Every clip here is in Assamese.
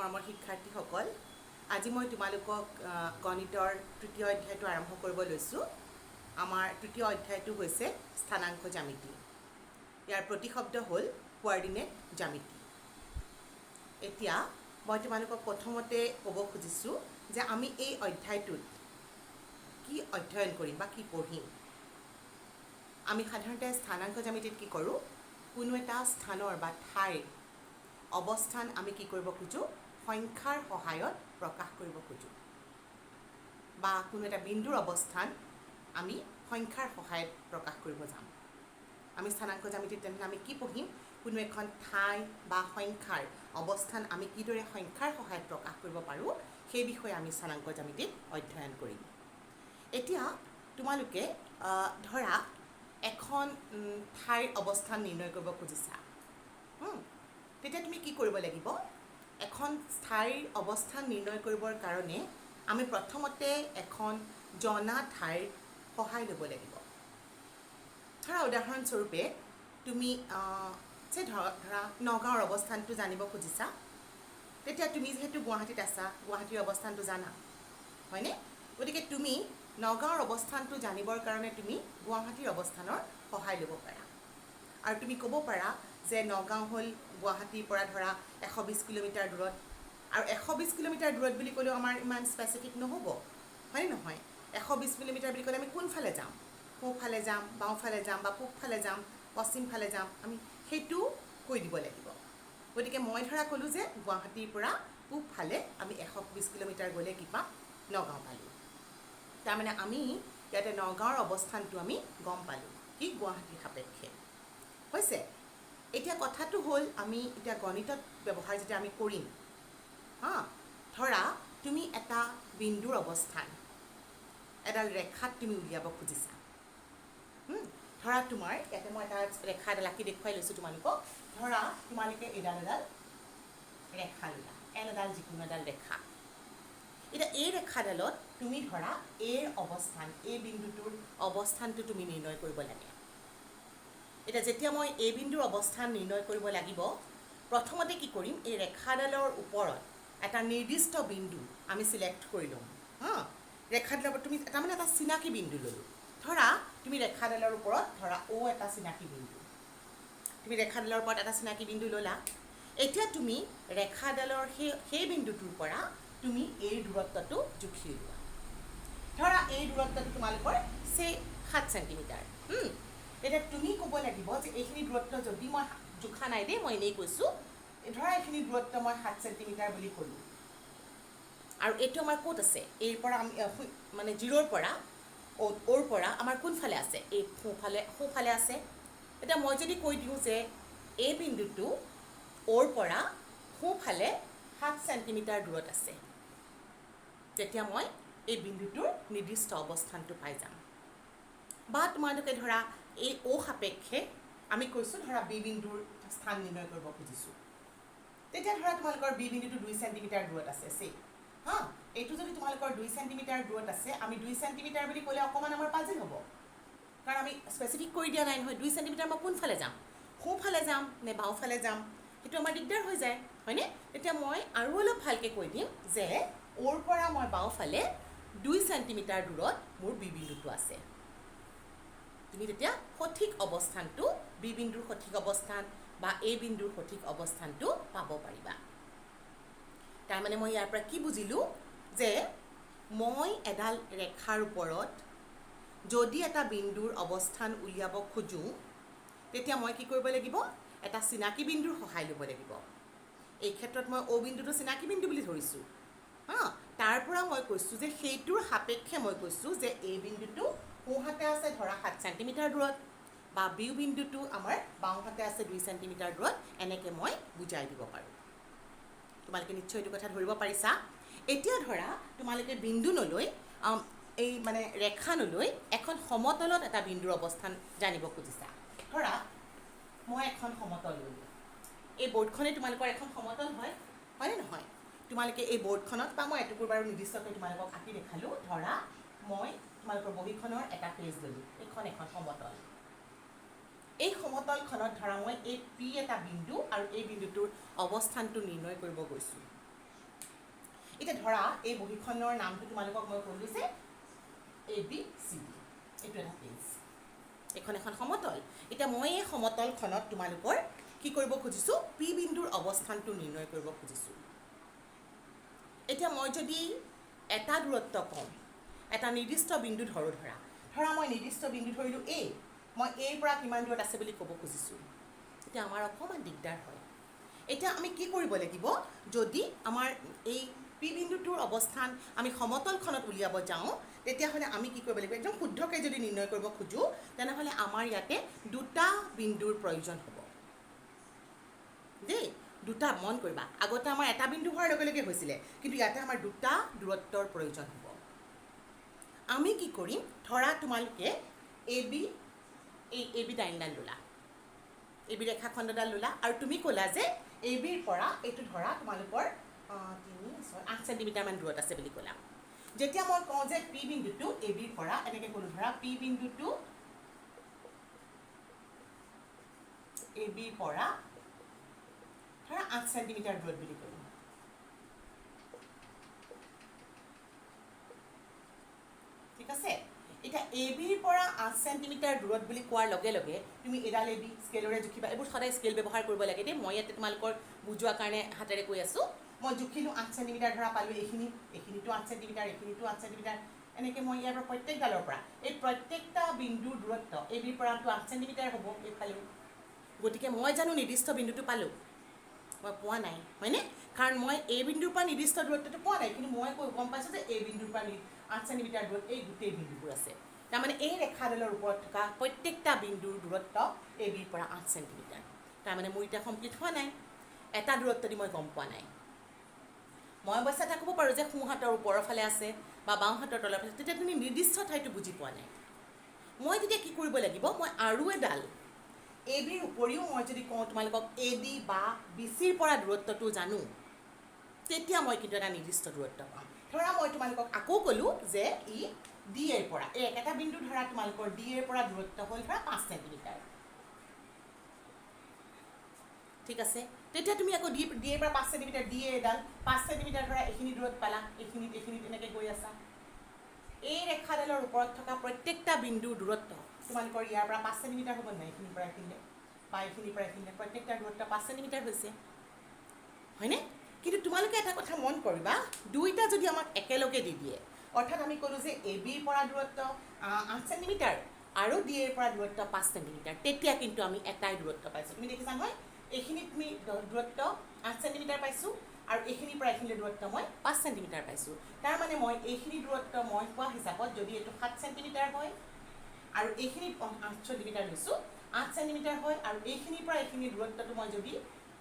মৰমৰ শিক্ষাৰ্থীসকল, আজি মই তোমালোকক গণিতৰ তৃতীয় অধ্যায়টো আৰম্ভ কৰিব লৈছোঁ। আমাৰ তৃতীয় অধ্যায়টো হৈছে স্থানাংক জ্যামিতি। ইয়াৰ প্ৰতিশব্দ হ'ল কোঅৰ্ডিনেট জ্যামিতি। এতিয়া মই তোমালোকক প্ৰথমতে ক'ব খুজিছোঁ যে আমি এই অধ্যায়টোত কি অধ্যয়ন কৰিম বা কি পঢ়িম। আমি সাধাৰণতে স্থানাংক জ্যামিতিত কি কৰোঁ, কোনো এটা স্থানৰ বা ঠাইৰ অৱস্থান আমি কি কৰিব খোজোঁ, সংখ্যাৰ সহায়ত প্ৰকাশ কৰিব খোজোঁ, বা কোনো এটা বিন্দুৰ অৱস্থান আমি সংখ্যাৰ সহায়ত প্ৰকাশ কৰিব যাম। আমি স্থানাংক জ্যামিতিত তেনেহ'লে আমি কি পঢ়িম, কোনো এখন ঠাই বা সংখ্যাৰ অৱস্থান আমি কিদৰে সংখ্যাৰ সহায়ত প্ৰকাশ কৰিব পাৰোঁ সেই বিষয়ে আমি স্থানাংক জ্যামিতিত অধ্যয়ন কৰিম। এতিয়া তোমালোকে ধৰা এখন ঠাইৰ অৱস্থান নিৰ্ণয় কৰিব খুজিছা। তেতিয়া তুমি কি কৰিব লাগিব, এখন ঠাইৰ অৱস্থান নিৰ্ণয় কৰিবৰ কাৰণে আমি প্ৰথমতে এখন জনা ঠাইৰ সহায় ল'ব লাগিব। ধৰা উদাহৰণস্বৰূপে তুমি ধৰা নগাঁৱৰ অৱস্থানটো জানিব খুজিছা। তেতিয়া তুমি যিহেতু গুৱাহাটীত আছা, গুৱাহাটীৰ অৱস্থানটো জানা, হয়নে? গতিকে তুমি নগাঁৱৰ অৱস্থানটো জানিবৰ কাৰণে তুমি গুৱাহাটীৰ অৱস্থানৰ সহায় ল'ব পাৰা। আৰু তুমি ক'ব পাৰা যে নগাঁও হ'ল গুৱাহাটীৰ পৰা ধৰা 120 কিলোমিটাৰ দূৰত। আৰু 120 কিলোমিটাৰ দূৰত বুলি ক'লেও আমাৰ ইমান স্পেচিফিক নহ'ব, হয়নে নহয়? 120 কিলোমিটাৰ বুলি ক'লে আমি কোনফালে যাম, সোঁফালে যাম, বাওঁফালে যাম, বা পূবফালে যাম, পশ্চিমফালে যাম, আমি সেইটো কৈ দিব লাগিব। গতিকে মই ধৰা ক'লোঁ যে গুৱাহাটীৰ পৰা পূবফালে আমি 120 কিলোমিটাৰ গ'লে কি পাম, নগাঁও পালোঁ। তাৰমানে আমি ইয়াতে নগাঁৱৰ অৱস্থানটো আমি গম পালোঁ, কি গুৱাহাটীৰ সাপেক্ষে হৈছে। এতিয়া কথাটো হ'ল আমি এতিয়া গণিতত ব্যৱহাৰ যেতিয়া আমি কৰিম, ধৰা তুমি এটা বিন্দুৰ অৱস্থান এডাল ৰেখাত তুমি উলিয়াব খুজিছা। ধৰা তোমাৰ ইয়াতে মই এটা ৰেখা এডাল আঁকি দেখুৱাই লৈছোঁ তোমালোকক। ধৰা তোমালোকে এডাল ৰেখা ল'লা, এডাল যিকোনো এডাল ৰেখা। এতিয়া এই ৰেখাডালত তুমি ধৰা এৰ অৱস্থান, এই বিন্দুটোৰ অৱস্থানটো তুমি নিৰ্ণয় কৰিব লাগে। এতিয়া যেতিয়া মই এই বিন্দুৰ অৱস্থান নিৰ্ণয় কৰিব লাগিব, প্ৰথমতে কি কৰিম, এই ৰেখাডালৰ ওপৰত এটা নিৰ্দিষ্ট বিন্দু আমি চিলেক্ট কৰি ল'ম। ৰেখাডালৰ তুমি তাৰমানে এটা চিনাকি বিন্দু ল'লোঁ। ধৰা তুমি ৰেখাডালৰ ওপৰত ধৰা এটা চিনাকি বিন্দু, তুমি ৰেখাডালৰ ওপৰত এটা চিনাকি বিন্দু ল'লা। এতিয়া তুমি ৰেখাডালৰ সেই বিন্দুটোৰ পৰা তুমি এই দূৰত্বটো জুখি লোৱা। ধৰা এই দূৰত্বটো তোমালোকৰ 7 চেণ্টিমিটাৰ। এতিয়া তুমি ক'ব লাগিব যে এইখিনি দূৰত্ব যদি মই জোখা নাই দেই, মই এনেই কৈছোঁ, ধৰা এইখিনি দূৰত্ব মই 7 চেণ্টিমিটাৰ বুলি ক'লোঁ। আৰু এইটো আমাৰ ক'ত আছে, এইৰ পৰা আমি মানে 0ৰ পৰা অ'ৰ পৰা আমাৰ কোনফালে আছে, এই সোঁফালে আছে। এতিয়া মই যদি কৈ দিওঁ যে এই বিন্দুটো অ'ৰ পৰা সোঁফালে 7 চেণ্টিমিটাৰ দূৰত আছে, তেতিয়া মই এই বিন্দুটোৰ নিৰ্দিষ্ট অৱস্থানটো পাই যাম। বা তোমালোকে ধৰা এই অ' সাপেক্ষে আমি কৈছোঁ ধৰা বি বিন্দুৰ স্থান নিৰ্ণয় কৰিব খুজিছোঁ। তেতিয়া ধৰা তোমালোকৰ বি বিন্দুটো 2 চেণ্টিমিটাৰ দূৰত আছে। এইটো যদি তোমালোকৰ 2 চেণ্টিমিটাৰ দূৰত আছে, আমি 2 চেণ্টিমিটাৰ বুলি ক'লে অকণমান আমাৰ পাজিল হ'ব, কাৰণ আমি স্পেচিফিক কৰি দিয়া নাই নহয়। 2 চেণ্টিমিটাৰ মই কোনফালে যাম, সোঁফালে যাম নে বাওঁফালে যাম, সেইটো আমাৰ দিগদাৰ হৈ যায়, হয়নে? তেতিয়া মই আৰু অলপ ভালকৈ কৈ দিম যে অ'ৰ পৰা মই বাওঁফালে 2 চেণ্টিমিটাৰ দূৰত মোৰ বি বিন্দুটো আছে। তুমি তেতিয়া সঠিক অৱস্থানটো, বি বিন্দুৰ সঠিক অৱস্থান বা এ বিন্দুৰ সঠিক অৱস্থানটো পাব পাৰিবা। তাৰমানে মই ইয়াৰ পৰা কি বুজিলোঁ যে মই এডাল ৰেখাৰ ওপৰত যদি এটা বিন্দুৰ অৱস্থান উলিয়াব খোজোঁ, তেতিয়া মই কি কৰিব লাগিব, এটা চিনাকি বিন্দুৰ সহায় ল'ব লাগিব। এই ক্ষেত্ৰত মই অ' বিন্দুটো চিনাকি বিন্দু বুলি ধৰিছোঁ। তাৰ পৰা মই কৈছোঁ যে সেইটোৰ সাপেক্ষে মই কৈছোঁ যে এই বিন্দুটো সোঁহাতে আছে ধৰা 7 চেণ্টিমিটাৰ দূৰত, বা বি বিন্দুটো আমাৰ বাওঁহাতে আছে 2 চেণ্টিমিটাৰ দূৰত, এনেকৈ মই বুজাই দিব পাৰোঁ। তোমালোকে নিশ্চয় এইটো কথা ধৰিব পাৰিছা। এতিয়া ধৰা তোমালোকে বিন্দু নলৈ, এই মানে ৰেখা নলৈ এখন সমতলত এটা বিন্দুৰ অৱস্থান জানিব খুজিছা। ধৰা মই এখন সমতল ল'লোঁ। এই বৰ্ডখনে তোমালোকৰ এখন সমতল হয়নে নহয়? তোমালোকে এই বৰ্ডখনত, বা মই এটুকুৰ বাৰু নিৰ্দিষ্টকৈ তোমালোকক আঁকি দেখালোঁ। ধৰা মই তোমালোকৰ বহীখনৰ এটা পেজ ল'লোঁ, এইখন এখন সমতল। এই সমতলখনত ধৰা মই এই পি এটা বিন্দু আৰু এই বিন্দুটোৰ অৱস্থানটো নিৰ্ণয় কৰিব গৈছোঁ। এতিয়া ধৰা এই বহীখনৰ নামটো তোমালোকক মই ক'লোঁ যে ABCD, এইটো এটা পেজ, এইখন এখন সমতল। এতিয়া মই এই সমতলখনত তোমালোকৰ কি কৰিব খুজিছোঁ, পি বিন্দুৰ অৱস্থানটো নিৰ্ণয় কৰিব খুজিছোঁ। এতিয়া মই যদি এটা দূৰত্ব কওঁ, এটা নিৰ্দিষ্ট বিন্দু ধৰা মই নিৰ্দিষ্ট বিন্দু ধৰিলোঁ A, মই Aৰ পৰা কিমান দূৰত আছে বুলি ক'ব খুজিছোঁ। এতিয়া আমাৰ অকণমান দিগদাৰ হয়। এতিয়া আমি কি কৰিব লাগিব, যদি আমাৰ এই পি বিন্দুটোৰ অৱস্থান আমি সমতলখনত উলিয়াব যাওঁ, তেতিয়াহ'লে আমি কি কৰিব লাগিব, একদম শুদ্ধকৈ যদি নিৰ্ণয় কৰিব খোজোঁ, তেনেহ'লে আমাৰ ইয়াতে দুটা বিন্দুৰ প্ৰয়োজন হ'ব দেই। দুটা, মন কৰিবা, আগতে আমাৰ এটা বিন্দু হোৱাৰ লগে লগে হৈছিলে, কিন্তু ইয়াতে আমাৰ দুটা দূৰত্বৰ প্ৰয়োজন হ'ব। আমি কি কৰিম, ধৰা তোমালোকে AB লাইনডাল ল'লা, AB ৰেখাখণ্ডডাল ল'লা, আৰু তুমি ক'লা যে ABৰ পৰা এইটো ধৰা তোমালোকৰ 8 চেণ্টিমিটাৰমান দূৰত আছে বুলি ক'লা। যেতিয়া মই কওঁ যে পি বিন্দুটো ABৰ পৰা, এনেকৈ ক'লোঁ, ধৰা পি বিন্দুটো ABৰ পৰা ধৰা 8 চেণ্টিমিটাৰ দূৰত বুলি ক'লোঁ। ঠিক আছে। এতিয়া ABৰ পৰা 8 চেণ্টিমিটাৰ দূৰত বুলি কোৱাৰ লগে লগে তুমি এডাল AB স্কেলৰে জুখিবা। এইবোৰ সদায় স্কেল ব্যৱহাৰ কৰিব লাগে দেই। মই ইয়াতে তোমালোকৰ বুজোৱাৰ কাৰণে হাতেৰে কৈ আছোঁ। মই জুখিলোঁ 8 চেণ্টিমিটাৰ, ধৰা পালোঁ এইখিনিতো 8 চেণ্টিমিটাৰ, এইখিনিতো 8 চেণ্টিমিটাৰ, এনেকৈ মই ইয়াৰ পৰা প্ৰত্যেকডালৰ পৰা এই প্ৰত্যেকটা বিন্দুৰ দূৰত্ব ABৰ পৰাতো 8 চেণ্টিমিটাৰ হ'ব, এই পালোঁ। গতিকে মই জানো নিৰ্দিষ্ট বিন্দুটো পালোঁ? মই পোৱা নাই, হয়নে? কাৰণ মই এই বিন্দুৰ পৰা নিৰ্দিষ্ট দূৰত্বটো পোৱা নাই, কিন্তু মই গম পাইছোঁ যে এই বিন্দুৰ পৰা 8 চেণ্টিমিটাৰ দূৰত এই গোটেই বিন্দুবোৰ আছে। তাৰমানে এই ৰেখাডালৰ ওপৰত থকা প্ৰত্যেকটা বিন্দুৰ দূৰত্ব ABৰ পৰা 8 চেণ্টিমিটাৰ। তাৰমানে মোৰ এতিয়া কমপ্লিট হোৱা নাই, এটা দূৰত্ব দি মই গম পোৱা নাই। মই অৱশ্যে এটা ক'ব পাৰোঁ যে সোঁ হাতৰ ওপৰৰ ফালে আছে বা বাওঁ হাতৰ তলৰ ফালে, তেতিয়া তুমি নিৰ্দিষ্ট ঠাইটো বুজি পোৱা নাই। মই তেতিয়া কি কৰিব লাগিব, মই আৰু এডাল ABৰ উপৰিও মই যদি কওঁ তোমালোকক AD বা BCৰ পৰা দূৰত্বটো জানো, তেতিয়া মই কিন্তু এটা নিৰ্দিষ্ট দূৰত্ব পাম। ধৰা মই তোমালোকক আকৌ ক'লোঁ যে ই DAৰ পৰা, এই একেটা বিন্দু ধৰা তোমালোকৰ DAৰ পৰা দূৰত্ব হ'ল ধৰা 5 চেণ্টিমিটাৰ। ঠিক আছে। তেতিয়া তুমি আকৌ DAৰ পৰা 5 চেণ্টিমিটাৰ, DA এডাল 5 চেণ্টিমিটাৰ ধৰা এইখিনি দূৰত পালা, এইখিনিত এনেকৈ গৈ আছা। এই ৰেখাডালৰ ওপৰত থকা প্ৰত্যেকটা বিন্দুৰ দূৰত্ব তোমালোকৰ ইয়াৰ পৰা 5 চেণ্টিমিটাৰ হ'ব নাই, এইখিনিৰ পৰা এইখিনিলে বা এইখিনিৰ পৰা এইখিনিলে প্ৰত্যেকটা দূৰত্ব 5 চেণ্টিমিটাৰ হৈছে, হয়নে? কিন্তু তোমালোকে এটা কথা মন কৰিবা, দুইটা যদি আমাক একেলগে দি দিয়ে, অৰ্থাৎ আমি ক'লোঁ যে ABৰ পৰা দূৰত্ব 8 চেণ্টিমিটাৰ আৰু DAৰ পৰা দূৰত্ব 5 চেণ্টিমিটাৰ, তেতিয়া কিন্তু আমি এটাই দূৰত্ব পাইছোঁ। তুমি দেখিছা নহয়, এইখিনিত তুমি দূৰত্ব 8 চেণ্টিমিটাৰ পাইছোঁ, আৰু এইখিনিৰ পৰা এইখিনিলৈ দূৰত্ব মই 5 চেণ্টিমিটাৰ পাইছোঁ। তাৰমানে মই এইখিনি দূৰত্ব মই পোৱা হিচাপত, যদি এইটো 7 চেণ্টিমিটাৰ হয় আৰু এইখিনিত 8 চেণ্টিমিটাৰ লৈছোঁ, 8 চেণ্টিমিটাৰ হয়, আৰু এইখিনিৰ পৰা এইখিনিৰ দূৰত্বটো মই যদি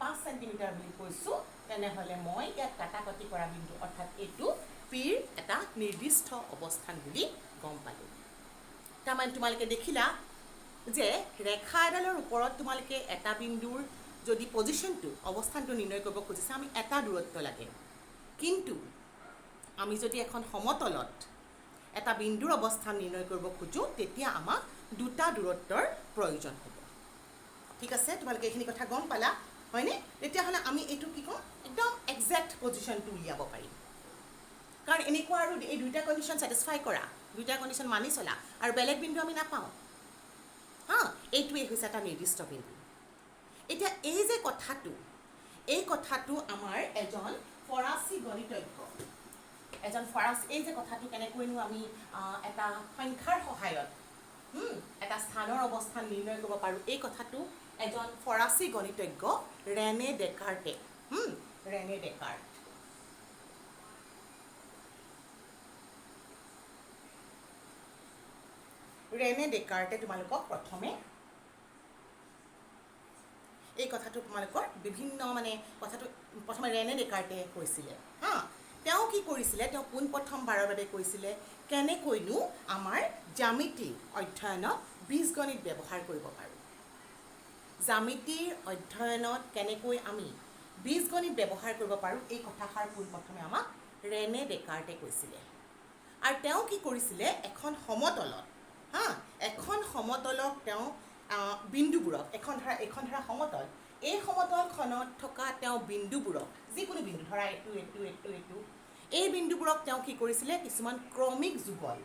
5 চেণ্টিমিটাৰ বুলি কৈছোঁ, তেনেহ'লে মই ইয়াত কাটাকটি কৰা বিন্দু, অৰ্থাৎ এইটো পিৰ এটা নিৰ্দিষ্ট অৱস্থান বুলি গম পালোঁ। তাৰমানে তোমালোকে দেখিলা যে ৰেখা এডালৰ ওপৰত তোমালোকে এটা বিন্দুৰ যদি পজিশ্যনটো, অৱস্থানটো নিৰ্ণয় কৰিব খুজিছা, আমি এটা দূৰত্ব লাগে। কিন্তু আমি যদি এখন সমতলত এটা বিন্দুৰ অৱস্থান নিৰ্ণয় কৰিব খোজোঁ, তেতিয়া আমাক দুটা দূৰত্বৰ প্ৰয়োজন হ'ব। ঠিক আছে, তোমালোকে এইখিনি কথা গম পালা, হয়নে? তেতিয়াহ'লে আমি এইটো কি ক'ম, একদম একজেক্ট পজিশ্যনটো উলিয়াব পাৰিম। কাৰণ এনেকুৱা আৰু এই দুইটা কণ্ডিশ্যন ছেটিছফাই কৰা, দুইটা কণ্ডিশ্যন মানি চলা, আৰু বেলেগ বিন্দু আমি নাপাওঁ। এইটোৱেই হৈছে এটা নিৰ্দিষ্ট বিন্দু। এতিয়া এই যে কথাটো, এই কথাটো আমাৰ এজন ফৰাচী গণিতজ্ঞ, এই যে কথাটো কেনেকৈনো আমি এটা সংখ্যাৰ সহায়ত এটা স্থানৰ অৱস্থান নিৰ্ণয় কৰিব পাৰোঁ, এই কথাটো এজন ফৰাচী গণিতজ্ঞ ৰেনে ডেকাৰ্টে, ৰেনে ডেকাৰ্টে তোমালোকক প্ৰথমে এই কথাটো তোমালোকৰ বিভিন্ন কথাটো প্ৰথমে ৰেনে ডেকাৰ্টে কৈছিলে। তেওঁ কি কৰিছিলে, তেওঁ পোনপ্ৰথমবাৰৰ বাবে কৈছিলে কেনেকৈনো আমাৰ জ্যামিতিৰ অধ্যয়নত বীজগণিত ব্যৱহাৰ কৰিব পাৰোঁ। জ্যামিতিৰ অধ্যয়নত কেনেকৈ আমি বীজগণিত ব্যৱহাৰ কৰিব পাৰোঁ, এই কথাষাৰ পোনপ্ৰথমে আমাক ৰেনে ডেকাৰ্টে কৈছিলে। আৰু তেওঁ কি কৰিছিলে, এখন সমতলক তেওঁ বিন্দুবোৰক, এইখন ধৰা সমতল, এই সমতলখনত থকা তেওঁ বিন্দুবোৰক, যিকোনো বিন্দু ধৰা এইটো, এই বিন্দুবোৰক তেওঁ কি কৰিছিলে কিছুমান ক্ৰমিক যুগল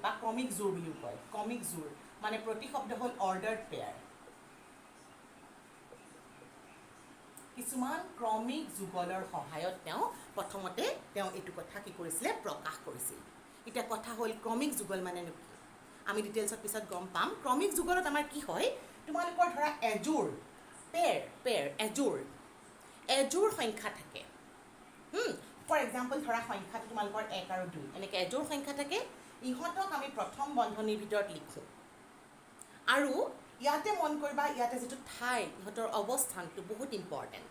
বা ক্ৰমিক জোৰ বুলিও কয় ক্ৰমিক জোৰ মানে প্ৰতি শব্দ হ'ল অৰ্ডাৰ্ড পেয়াৰ কিছুমান ক্ৰমিক যুগলৰ সহায়ত তেওঁ প্ৰথমতে তেওঁ এইটো কথা কি কৰিছিলে প্ৰকাশ কৰিছিল এটা কথা হ'ল ক্ৰমিক যুগল মানে কি আমি ডিটেইলছত পিছত গম পাম ক্ৰমিক যুগলত আমাৰ কি হয় তোমালোকৰ ধৰা এজোৰ পেয়াৰ এজোৰ সংখ্যা থাকে ফৰ এক্সাম্পল ধৰা সংখ্যাটো তোমালোকৰ 1 আৰু 2 এনেকৈ এজোৰ সংখ্যা থাকে ইহঁতক আমি প্ৰথম বন্ধনীৰ ভিতৰত লিখোঁ আৰু ইয়াতে মন কৰিবা ইয়াতে যেটো ঠাই ইহঁতৰ অৱস্থানটো বহুত ইম্পৰ্টেণ্ট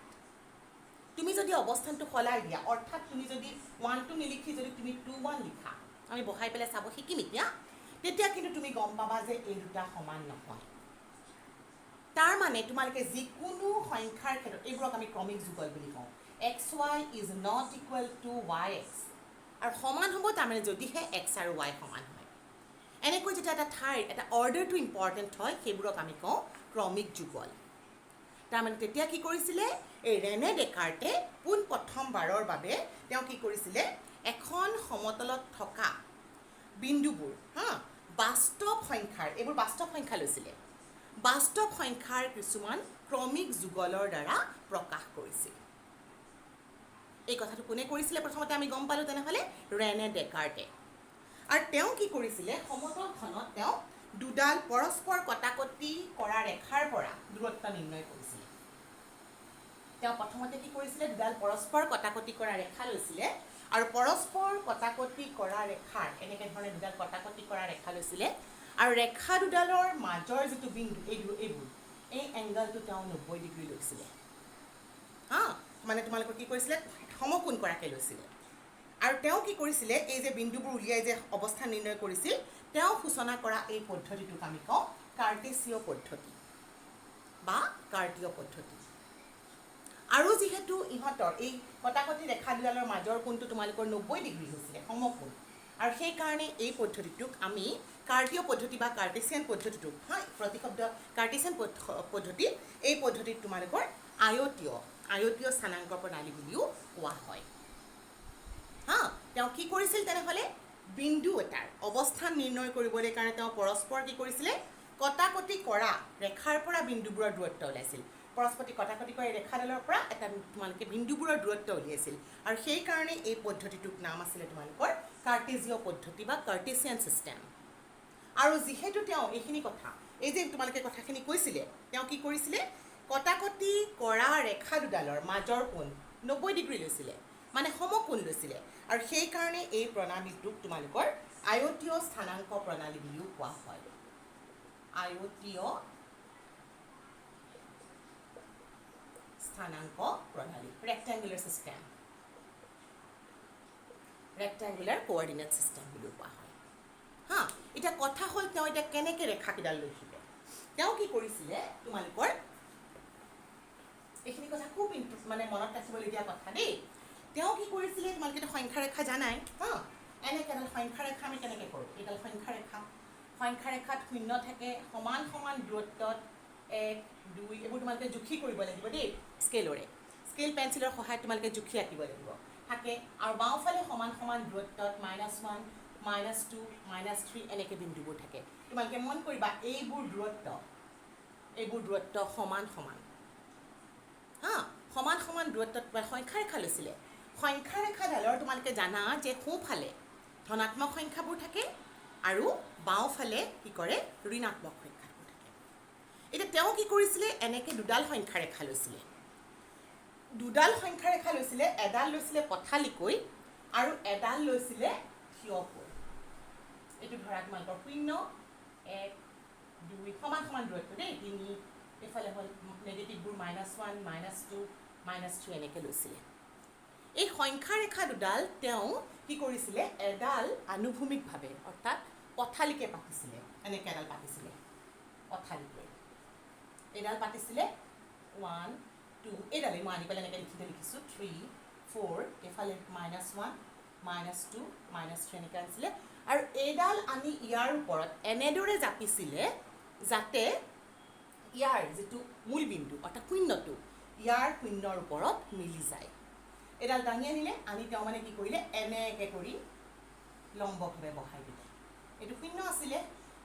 তুমি যদি অৱস্থানটো সলাই দিয়া অৰ্থাৎ তুমি যদি 1 2 নিলিখি যদি তুমি 2 1 লিখা আমি বহাই পেলাই চাব শিকিম এতিয়া তেতিয়া কিন্তু তুমি গম পাবা যে এই দুটা সমান নহয় তাৰ মানে তোমালোকে যিকোনো সংখ্যাৰ ক্ষেত্ৰত এইবোৰক আমি ক্ৰমিক যুগল বুলি কওঁ xy is not equal to yx আৰু সমান হ'ব তাৰমানে যদিহে x আৰু y সমান হয় এনেকৈ যেতিয়া এটা ঠাইৰ এটা অৰ্ডাৰটো ইম্পৰ্টেণ্ট হয় সেইবোৰক আমি কওঁ ক্ৰমিক যুগল তাৰমানে তেতিয়া কি কৰিছিলে এই ৰেনে ডেকাৰ্টে পোন প্ৰথমবাৰৰ বাবে তেওঁ কি কৰিছিলে এখন সমতলত থকা বিন্দুবোৰ বাস্তৱ সংখ্যাৰ এইবোৰ বাস্তৱ সংখ্যা লৈছিলে বাস্তৱ সংখ্যাৰ কিছুমান ক্ৰমিক যুগলৰ দ্বাৰা প্ৰকাশ কৰিছিল এই কথাটো কোনে কৰিছিলে প্ৰথমতে আমি গম পালোঁ তেনেহ'লে ৰেনে ডেকাৰ্টে আৰু তেওঁ কি কৰিছিলে সমতলখনত তেওঁ দুডাল পৰস্পৰ কটাকটি কৰা ৰেখাৰ পৰা দূৰত্ব নিৰ্ণয় কৰিছিলে তেওঁ প্ৰথমতে কি কৰিছিলে দুডাল পৰস্পৰ কটাকটি কৰা ৰেখা লৈছিলে আৰু পৰস্পৰ কটাকটি কৰা ৰেখাৰ এনেকৈ ধৰণে দুডাল কটাকটি কৰা ৰেখা লৈছিলে আৰু ৰেখা দুডালৰ মাজৰ যিটো বিন্দু এইবোৰ এই এংগলটো তেওঁ 90 ডিগ্ৰী লৈছিলে মানে তোমালোকৰ কি কৰিছিলে সমকোণ কৰাকৈ লৈছিলে আৰু তেওঁ কি কৰিছিলে এই যে বিন্দুবোৰ উলিয়াই যে অৱস্থা নিৰ্ণয় কৰিছিল তেওঁ সূচনা কৰা এই পদ্ধতিটোক আমি কওঁ কাৰ্টেছিয় পদ্ধতি বা কাৰ্টীয় পদ্ধতি আৰু যেহেতু ইহঁতৰ এই কটাকটি ৰেখা দুডালৰ মাজৰ কোণটো তোমালোকৰ 90 ডিগ্ৰী হৈছিলে সমকোণ আৰু সেই কাৰণে এই পদ্ধতিটোক আমি কাৰ্টীয় পদ্ধতি বা কাৰ্টেছিয়ান পদ্ধতিটোক প্ৰতিশব্দ কাৰ্টেছিয়ান পদ্ধতি এই পদ্ধতিত তোমালোকৰ আয়তীয় স্থানাংক প্ৰণালী বুলিও কোৱা হয় তেওঁ কি কৰিছিল তেনেহ'লে বিন্দু এটাৰ অৱস্থান নিৰ্ণয় কৰিবলৈ কাৰণে তেওঁ পৰস্পৰ কি কৰিছিলে কটাকটি কৰা ৰেখাৰ পৰা বিন্দুবোৰৰ দূৰত্ব ওলাইছিল পৰস্পৰ কটাকটি কৰা ৰেখাডালৰ পৰা এটা তোমালোকে বিন্দুবোৰৰ দূৰত্ব উলিয়াইছিল আৰু সেই কাৰণে এই পদ্ধতিটোক নাম আছিলে তোমালোকৰ কাৰ্টেজীয় পদ্ধতি বা কাৰ্টেছিয়ান ছিষ্টেম আৰু যিহেতু তেওঁ এইখিনি কথা এই যে তোমালোকে কথাখিনি কৈছিলে তেওঁ কি কৰিছিলে কটাকটি কৰা ৰেখা দুডালৰ মাজৰ কোণ 90 ডিগ্ৰী লৈছিলে মানে সমকোণ লৈছিলে আৰু সেই কাৰণে এই প্ৰণালীটোক তোমালোকৰ আয়তীয় স্থানাংক প্ৰণালী বুলিও কোৱা হয় আয়তীয় স্থানাংক প্ৰণালী rectangular system rectangular coordinate system বুলিও কোৱা হয় এতিয়া কথা হ'ল তেওঁ এতিয়া কেনেকৈ ৰেখাকেইডাল লৈছিলে তেওঁ কি কৰিছিলে তোমালোকৰ এইখিনি কথা খুব মানে মনত ৰাখিবলগীয়া কথা দেই তেওঁ কি কৰিছিলে তোমালোকে সংখ্যা ৰেখা জানাই এনেকৈ এডাল সংখ্যা ৰেখা আমি কেনেকৈ কৰোঁ এইডাল সংখ্যা ৰেখাত শূন্য থাকে সমান সমান দূৰত্বত 1 2 এইবোৰ তোমালোকে জুখি কৰিব লাগিব দেই স্কেল পেঞ্চিলৰ সহায়ত তোমালোকে জুখি আঁকিব লাগিব থাকে আৰু বাওঁফালে সমান সমান দূৰত্বত -1 -2 -3 এনেকৈ বিন্দুবোৰ থাকে তোমালোকে মন কৰিবা এইবোৰ দূৰত্ব সমান সমান দূৰত্বত সংখ্যা ৰেখা লৈছিলে সংখ্যা ৰেখাডালৰ তোমালোকে জানা যে সোঁফালে ধনাত্মক সংখ্যাবোৰ থাকে আৰু বাওঁফালে কি কৰে ঋণাত্মক সংখ্যাবোৰ থাকে এতিয়া তেওঁ কি কৰিছিলে এনেকৈ দুডাল সংখ্যা ৰেখা লৈছিলে এডাল লৈছিলে পথালিকৈ আৰু এডাল লৈছিলে থিয়কৈ এইটো ধৰা তোমালোকৰ 0 1 2 সমান সমান দূৰত্ব দেই 3 এইফালে হ'ল নেগেটিভবোৰ -1 -2 -3 এনেকৈ লৈছিলে এই সংখ্যা ৰেখা দুডাল তেওঁ কি কৰিছিলে এডাল আনুভূমিকভাৱে অৰ্থাৎ পথালিকে পাতিছিলে এনেকৈ এডাল পাতিছিলে পথালিকৈ এডাল পাতিছিলে 1 2 এইডালেই মই আনি পেলাই এনেকৈ লিখিছোঁ 3 4 এইফালে -1 -2 -3 এনেকৈ আনিছিলে আৰু এইডাল আনি ইয়াৰ ওপৰত এনেদৰে জাপিছিলে যাতে ইয়াৰ যিটো মূল বিন্দু অৰ্থাৎ শূন্যটো ইয়াৰ শূন্যৰ ওপৰত মিলি যায় এডাল দাঙি আনিলে আনি তেওঁ মানে কি কৰিলে এনেকৈ কৰি লম্বভাৱে বহাই দিলে এইটো শূন্য আছিলে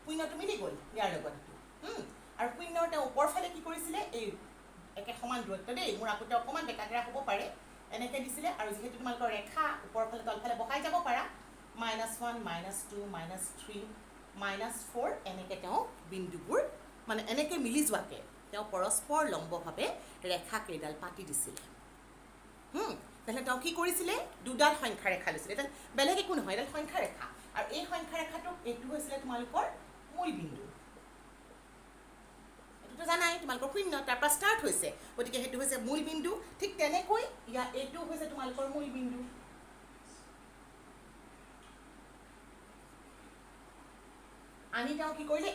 শূন্যটো মিলি গ'ল ইয়াৰ লগত আৰু শূন্যৰ তেওঁ ওপৰ ফালে কি কৰিছিলে এই একে সমান দূৰত্ব দেই মোৰ আগতে অকণমান বেকাকেৰা হ'ব পাৰে এনেকৈ দিছিলে আৰু যিহেতু তোমালোকৰ ৰেখা ওপৰ ফালে তলফালে বহাই যাব পাৰা -1 -2 -3 -4 এনেকৈ তেওঁ বিন্দুবোৰ মানে এনেকৈ মিলি যোৱাকৈ তেওঁ পৰস্পৰ লম্বভাৱে ৰেখা কেইডাল পাতি দিছিলে তেতিয়াহ'লে তেওঁ কি কৰিছিলে দুডাল সংখ্যা ৰেখা লৈছিলে এতিয়া বেলেগ একো নহয় এডাল সংখ্যা ৰেখা আৰু এই সংখ্যা ৰেখাটোক এইটো হৈছিলে তোমালোকৰ মূল বিন্দু এইটোতো জানাই তোমালোকৰ শূন্য তাৰ পৰা ষ্টাৰ্ট হৈছে গতিকে সেইটো হৈছে মূল বিন্দু ঠিক তেনেকৈ ইয়াৰ এইটো হৈছে তোমালোকৰ মূল বিন্দু আনি তেওঁ কি কৰিলে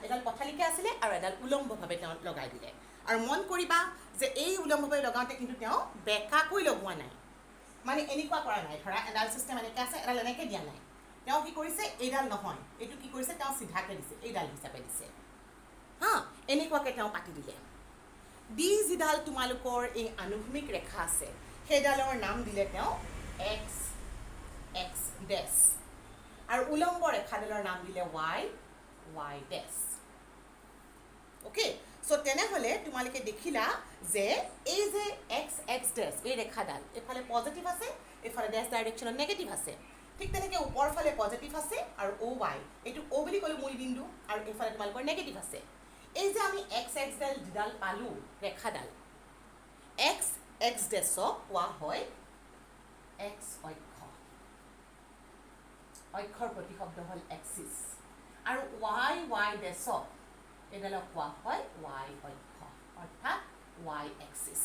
এডাল পথালিকে আছিলে আৰু এডাল উলম্বভাৱে তেওঁ লগাই দিলে আৰু মন কৰিবা যে এই উলম্বভাৱে লগাওঁতে কিন্তু তেওঁ বেকাকৈ লগোৱা নাই মানে এনেকুৱা কৰা নাই ধৰা এডাল চিষ্টেম এনেকৈ আছে এডাল এনেকৈ দিয়া নাই তেওঁ কি কৰিছে এইডাল নহয় এইটো কি কৰিছে তেওঁ চিধাকৈ দিছে এইডাল হিচাপে দিছে এনেকুৱাকৈ তেওঁ পাতি দিলে দি যিডাল তোমালোকৰ এই আনুভূমিক ৰেখা আছে সেইডালৰ নাম দিলে তেওঁ এক্স এক্স ডেছ আৰু উলম্ব ৰেখাডালৰ নাম দিলে ৱাই ৱাই ডেছ অ'কে চ' তেনেহ'লে তোমালোকে দেখিলা যে এই যে এক্স এক্স ডেছ এই ৰেখাডাল এইফালে পজিটিভ আছে এইফালে ডেছ ডাইৰেকশ্যনত নেগেটিভ আছে ঠিক তেনেকৈ ওপৰ ফালে পজিটিভ আছে আৰু অ' ৱাই এইটো অ' বুলি ক'লে মূল বিন্দু আৰু এইফালে তোমালোকৰ নেগেটিভ আছে এই যে আমি এক্স এক্সডাল যিডাল পালোঁ ৰেখাডাল এক্স এক্স ডেছক কোৱা হয় এক্স অক্ষ অক্ষৰ প্ৰতিশব্দ হ'ল এক্সিছ আৰু ৱাই ৱাই ডেছক এইডালক কোৱা হয় ৱাই অক্ষ অৰ্থাৎ ৱাই এক্সিছ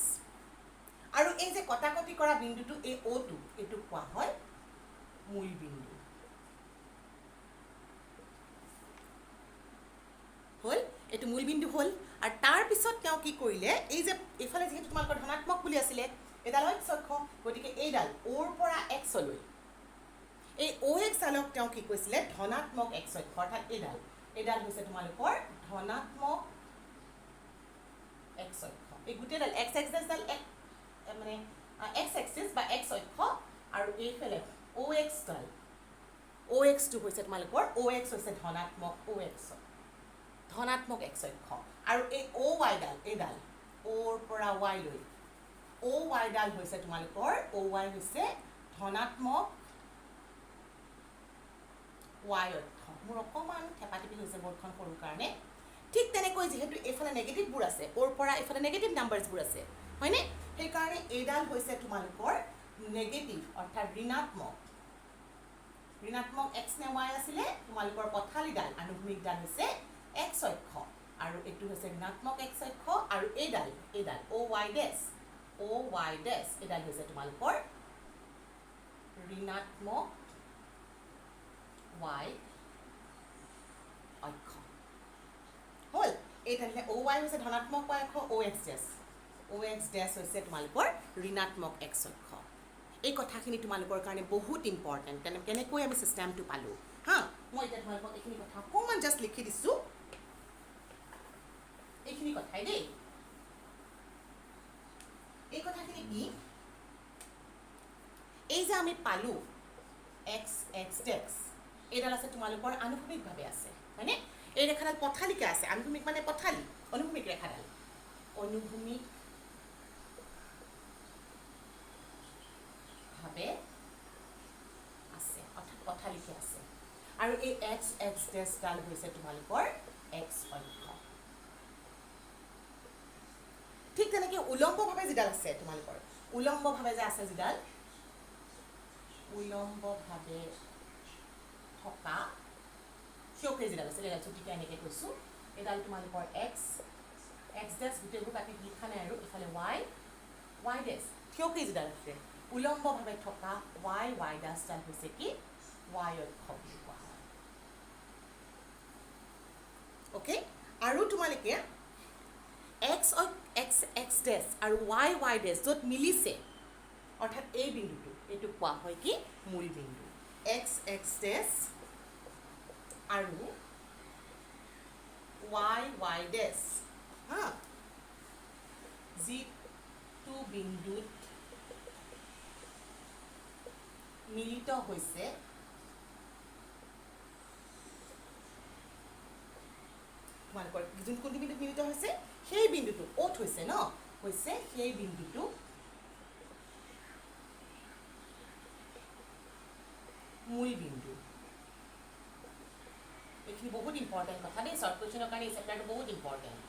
আৰু এই যে কটাকটি কৰা বিন্দুটো এই অ'টো এইটোক কোৱা হয় মূল বিন্দু হ'ল এইটো মূল বিন্দু হ'ল আৰু তাৰপিছত তেওঁ কি কৰিলে এই যে এইফালে যিহেতু তোমালোকৰ ধনাত্মক বুলি আছিলে এইডাল এক্স অক্ষ গতিকে এইডাল অ'ৰ পৰা এক্সলৈ এই অ' এক্সডালক তেওঁ কি কৈছিলে ধনাত্মক এক্স অক্ষ অৰ্থাৎ এইডাল হৈছে তোমালোকৰ ধনাত্মক এক্স অক্ষ এই গোটেইডাল এক্স এক্সডাল মানে এক্স এক্সিছ বা এক্স অক্ষ আৰু এইফালে অ' এক্সডাল অ' এক্সটো হৈছে তোমালোকৰ অ' এক্স হৈছে ধনাত্মক অ' এক্স ধনাত্মক এক্স অক্ষ আৰু এই অ' ৱাইডাল এইডাল অ'ৰ পৰা ৱাইলৈ অ' ৱাইডাল হৈছে তোমালোকৰ অ' ৱাই হৈছে ধনাত্মক ৱাই অক্ষ মোৰ অকণমান থেপাথেপি হৈছে বৰ্ডখন সৰু কাৰণে ঠিক তেনেকৈ যিহেতু এইফালে নেগেটিভবোৰ আছে অ'ৰ পৰা এইফালে নেগেটিভ নাম্বাৰছবোৰ আছে হয়নে সেইকাৰণে এইডাল হৈছে তোমালোকৰ নেগেটিভ অৰ্থাৎ ঋণাত্মক এক্স নে ৱাই আছিলে তোমালোকৰ পথালিডাল আনুভূমিকডাল হৈছে এক্স অক্ষ আৰু এইটো হৈছে ঋণাত্মক এক্স অক্ষ আৰু এইডাল অ' ৱাই ডেছ এইডাল হৈছে তোমালোকৰ ঋণাত্মক ৱাই অক্ষ হ'ল এইডালে অ' ৱাই হৈছে ধনাত্মক ৱাই অক্ষ অ' এক্স ডেছ হৈছে তোমালোকৰ ঋণাত্মক এক্স অক্ষ এই কথাখিনি তোমালোকৰ কাৰণে বহুত ইম্পৰ্টেণ্ট কেনেকৈ আমি ছিষ্টেমটো পালোঁ মই এতিয়া তোমালোকক এইখিনি কথা অকণমান জাষ্ট লিখি দিছোঁ এইখিনি কথাই দেই এই কথাখিনি কি এই যে আমি পালোঁ এক্স এক্স ডেক্স এইডাল আছে তোমালোকৰ আনুভূমিকভাৱে আছে হয়নে এই ৰেখাডাল পথালিকে আছে আনুভূমিক মানে পথালি অনুভূমিক ৰেখাডাল অনুভূমিক ভাৱে আছে অৰ্থাৎ পথালিকে আছে আৰু এই এক্স এক্স ডেছডাল হৈছে তোমালোকৰ এক্স অক্ষ ঠিক তেনেকৈ উলম্বভাৱে যিডাল আছে তোমালোকৰ উলম্বভাৱে যে আছে যিডাল উলম্বভাৱে থকা সিয়কে যিডাল আছে এইডাল চুটিকে এনেকৈ কৈছোঁ এইডাল তোমালোকৰ এক্স ডেছ গোটেইবোৰ কাটি লিখা নাই আৰু ইফালে ৱাই ডেছ সিয়কে যিডাল আছে উলম্বভাৱে থকা ৱাই ডেছডাল হৈছে কি ৱাই অক্ষ বুলি কোৱা হয় অ'কে আৰু তোমালোকে এক্স ডেছ আৰু ৱাই ডেছ য'ত মিলিছে অৰ্থাৎ এই বিন্দুটো এইটো কোৱা হয় কি মূল বিন্দু এক্স ডেছ আৰু ৱাই ডেছ যিটো বিন্দুত মিলিত হৈছে তোমালোকৰ কোনটো বিন্দুত মিলিত হৈছে সেই বিন্দুটো অ'ত হৈছে ন হৈছে সেই বিন্দুটো মূল বিন্দু এইখিনি বহুত ইম্পৰ্টেণ্ট কথা দেই শ্বৰ্ট কুৱেশ্যনৰ কাৰণে এই চেপ্টাৰটো বহুত ইম্পৰ্টেণ্ট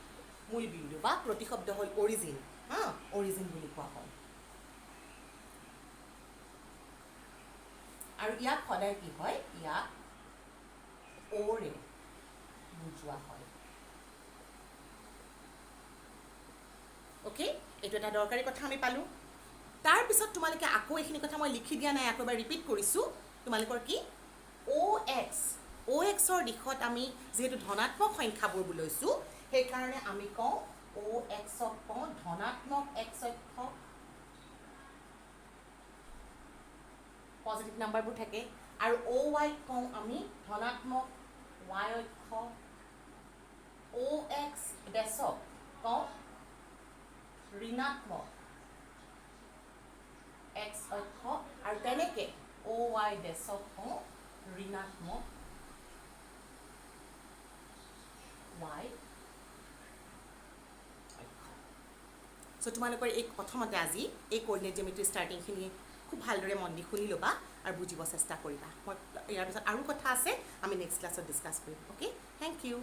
মূল বিন্দু বা প্ৰতিশব্দ হ'ল অৰিজিন হা অৰিজিন বুলি কোৱা হয় আৰু ইয়াক সদায় কি হয় ইয়াক অ'ৰে বুজোৱা হয় অ'কে এইটো এটা দৰকাৰী কথা আমি পালোঁ তাৰপিছত তোমালোকে আকৌ এইখিনি কথা মই লিখি দিয়া নাই আকৌ এবাৰ ৰিপিট কৰিছোঁ তোমালোকৰ কি অ' এক্সৰ দিশত আমি যিহেতু ধনাত্মক সংখ্যাবোৰ লৈছোঁ সেইকাৰণে আমি কওঁ অ' এক্সক কওঁ ধনাত্মক এক্স অক্ষ পজিটিভ নাম্বাৰবোৰ থাকে আৰু অ' ৱাইক কওঁ আমি ধনাত্মক ৱাই অক্ষ অ' এক্স ডেছক কওঁ ঋণাত্মক এক্স অক্ষ আৰু তেনেকৈ অ' ৱাই ডেছক কওঁ ঋণাত্মক ৱাই অক্ষ চ' তোমালোকৰ এই প্ৰথমতে আজি এই কৰ্ডিনেট জেমেট্ৰি ষ্টাৰ্টিংখিনি খুব ভালদৰে মন দি শুনি ল'বা আৰু বুজিব চেষ্টা কৰিবা মই ইয়াৰ পিছত আৰু কথা আছে আমি নেক্সট ক্লাছত ডিছকাছ কৰিম অ'কে থেংক ইউ